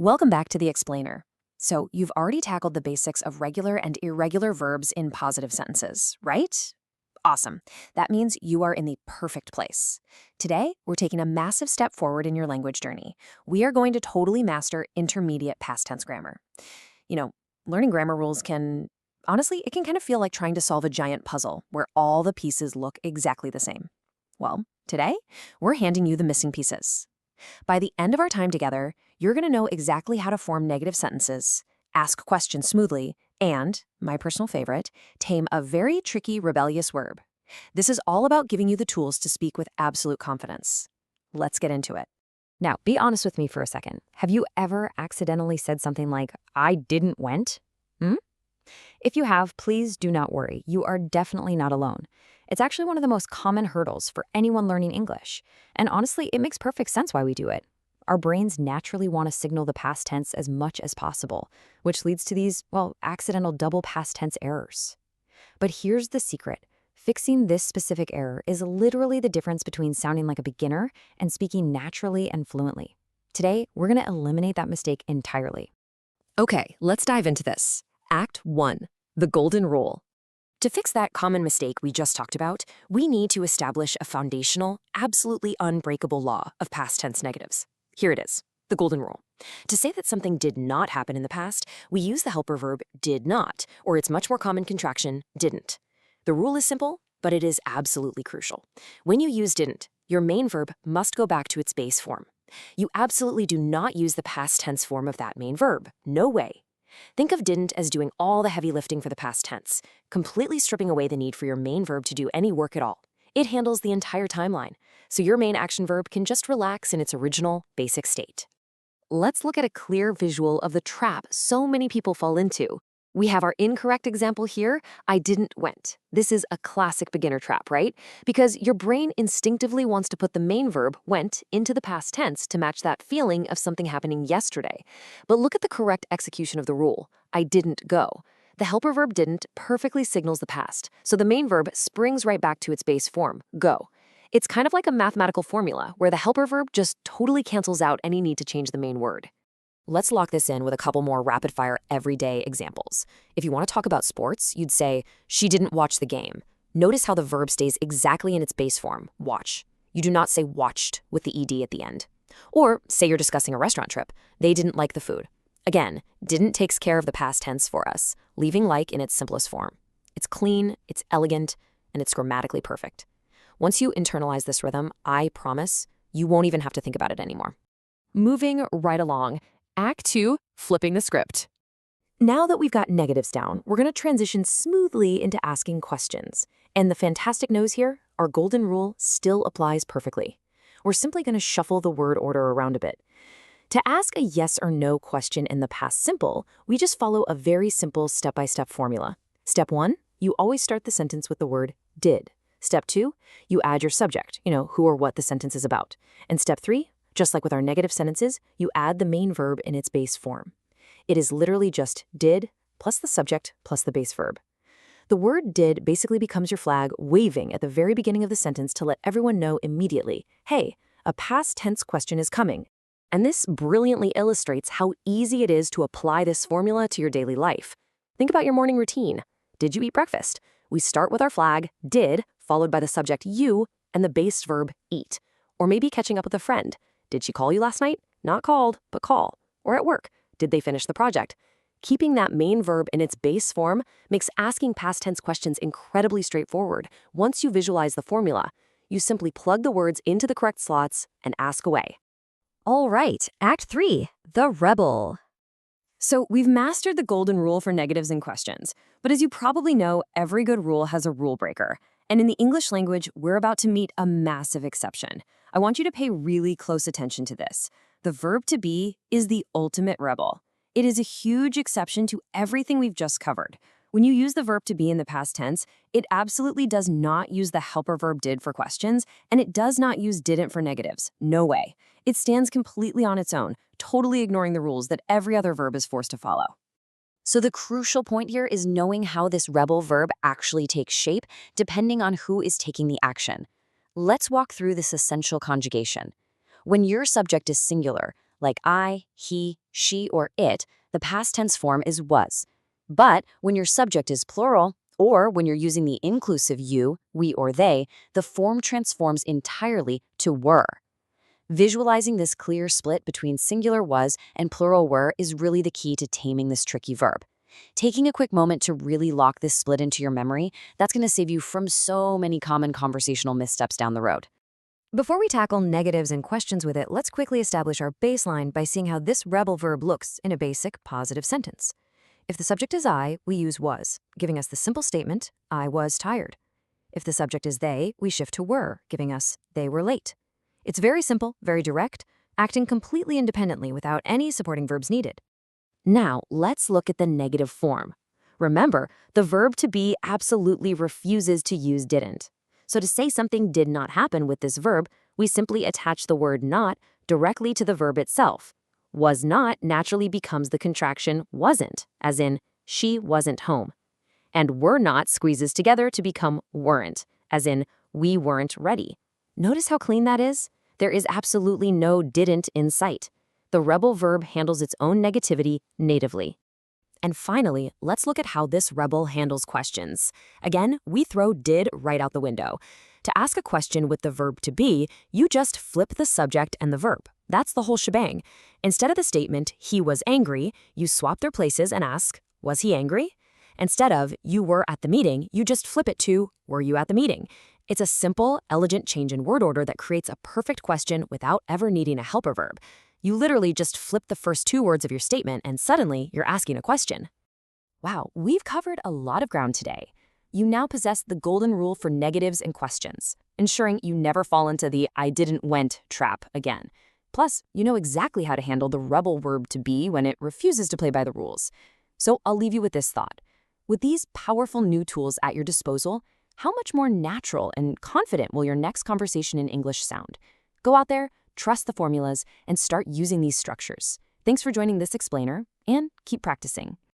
Welcome back to the Explainer. So, you've already tackled the basics of regular and irregular verbs in positive sentences, right? Awesome. That means you are in the perfect place. Today, we're taking a massive step forward in your language journey. We are going to totally master intermediate past tense grammar. You know, learning grammar rules honestly, it can kind of feel like trying to solve a giant puzzle where all the pieces look exactly the same. Well, today, we're handing you the missing pieces. By the end of our time together, you're going to know exactly how to form negative sentences, ask questions smoothly, and, my personal favorite, tame a very tricky, rebellious verb. This is all about giving you the tools to speak with absolute confidence. Let's get into it. Now, be honest with me for a second. Have you ever accidentally said something like, I didn't went? If you have, please do not worry. You are definitely not alone. It's actually one of the most common hurdles for anyone learning English. And honestly, it makes perfect sense why we do it. Our brains naturally want to signal the past tense as much as possible, which leads to these, accidental double past tense errors. But here's the secret. Fixing this specific error is literally the difference between sounding like a beginner and speaking naturally and fluently. Today, we're going to eliminate that mistake entirely. Okay, let's dive into this. Act 1. The Golden Rule. To fix that common mistake we just talked about, we need to establish a foundational, absolutely unbreakable law of past tense negatives. Here it is, the Golden Rule. To say that something did not happen in the past, we use the helper verb did not, or its much more common contraction, didn't. The rule is simple, but it is absolutely crucial. When you use didn't, your main verb must go back to its base form. You absolutely do not use the past tense form of that main verb. No way. Think of didn't as doing all the heavy lifting for the past tense, completely stripping away the need for your main verb to do any work at all. It handles the entire timeline, so your main action verb can just relax in its original, basic state. Let's look at a clear visual of the trap so many people fall into. We have our incorrect example here, I didn't went. This is a classic beginner trap, right? Because your brain instinctively wants to put the main verb, went, into the past tense to match that feeling of something happening yesterday. But look at the correct execution of the rule, I didn't go. The helper verb didn't perfectly signals the past, so the main verb springs right back to its base form, go. It's kind of like a mathematical formula where the helper verb just totally cancels out any need to change the main word. Let's lock this in with a couple more rapid-fire everyday examples. If you want to talk about sports, you'd say, she didn't watch the game. Notice how the verb stays exactly in its base form, watch. You do not say watched with the ed at the end. Or say you're discussing a restaurant trip. They didn't like the food. Again, didn't takes care of the past tense for us, leaving like in its simplest form. It's clean, it's elegant, and it's grammatically perfect. Once you internalize this rhythm, I promise, you won't even have to think about it anymore. Moving right along. Act 2, flipping the script. Now that we've got negatives down, we're going to transition smoothly into asking questions. And the fantastic news here, our golden rule still applies perfectly. We're simply going to shuffle the word order around a bit. To ask a yes or no question in the past simple, we just follow a very simple step-by-step formula. Step 1, you always start the sentence with the word did. Step 2, you add your subject, who or what the sentence is about. And step 3, just like with our negative sentences, you add the main verb in its base form. It is literally just did plus the subject plus the base verb. The word did basically becomes your flag waving at the very beginning of the sentence to let everyone know immediately, hey, a past tense question is coming. And this brilliantly illustrates how easy it is to apply this formula to your daily life. Think about your morning routine. Did you eat breakfast? We start with our flag, did, followed by the subject you, and the base verb eat. Or maybe catching up with a friend. Did she call you last night? Not called, but call. Or at work. Did they finish the project? Keeping that main verb in its base form makes asking past tense questions incredibly straightforward. Once you visualize the formula, you simply plug the words into the correct slots and ask away. All right, Act 3, the rebel. So we've mastered the golden rule for negatives and questions. But as you probably know, every good rule has a rule breaker. And in the English language, we're about to meet a massive exception. I want you to pay really close attention to this. The verb to be is the ultimate rebel. It is a huge exception to everything we've just covered. When you use the verb to be in the past tense, it absolutely does not use the helper verb did for questions, and it does not use didn't for negatives. No way. It stands completely on its own, totally ignoring the rules that every other verb is forced to follow. So the crucial point here is knowing how this rebel verb actually takes shape depending on who is taking the action. Let's walk through this essential conjugation. When your subject is singular, like I, he, she, or it, the past tense form is was. But when your subject is plural, or when you're using the inclusive you, we, or they, the form transforms entirely to were. Visualizing this clear split between singular was and plural were is really the key to taming this tricky verb. Taking a quick moment to really lock this split into your memory, that's going to save you from so many common conversational missteps down the road. Before we tackle negatives and questions with it, let's quickly establish our baseline by seeing how this rebel verb looks in a basic positive sentence. If the subject is I, we use was, giving us the simple statement, I was tired. If the subject is they, we shift to were, giving us they were late. It's very simple, very direct, acting completely independently without any supporting verbs needed. Now, let's look at the negative form. Remember, the verb to be absolutely refuses to use didn't. So to say something did not happen with this verb, we simply attach the word not directly to the verb itself. Was not naturally becomes the contraction wasn't, as in she wasn't home. And were not squeezes together to become weren't, as in we weren't ready. Notice how clean that is? There is absolutely no didn't in sight. The rebel verb handles its own negativity natively. And finally, let's look at how this rebel handles questions. Again, we throw did right out the window. To ask a question with the verb to be, you just flip the subject and the verb. That's the whole shebang. Instead of the statement, he was angry, you swap their places and ask, was he angry? Instead of, you were at the meeting, you just flip it to, were you at the meeting? It's a simple, elegant change in word order that creates a perfect question without ever needing a helper verb. You literally just flip the first two words of your statement and suddenly you're asking a question. Wow, we've covered a lot of ground today. You now possess the golden rule for negatives and questions, ensuring you never fall into the I didn't went trap again. Plus, you know exactly how to handle the rebel verb to be when it refuses to play by the rules. So I'll leave you with this thought. With these powerful new tools at your disposal, how much more natural and confident will your next conversation in English sound? Go out there, trust the formulas, and start using these structures. Thanks for joining this explainer, and keep practicing.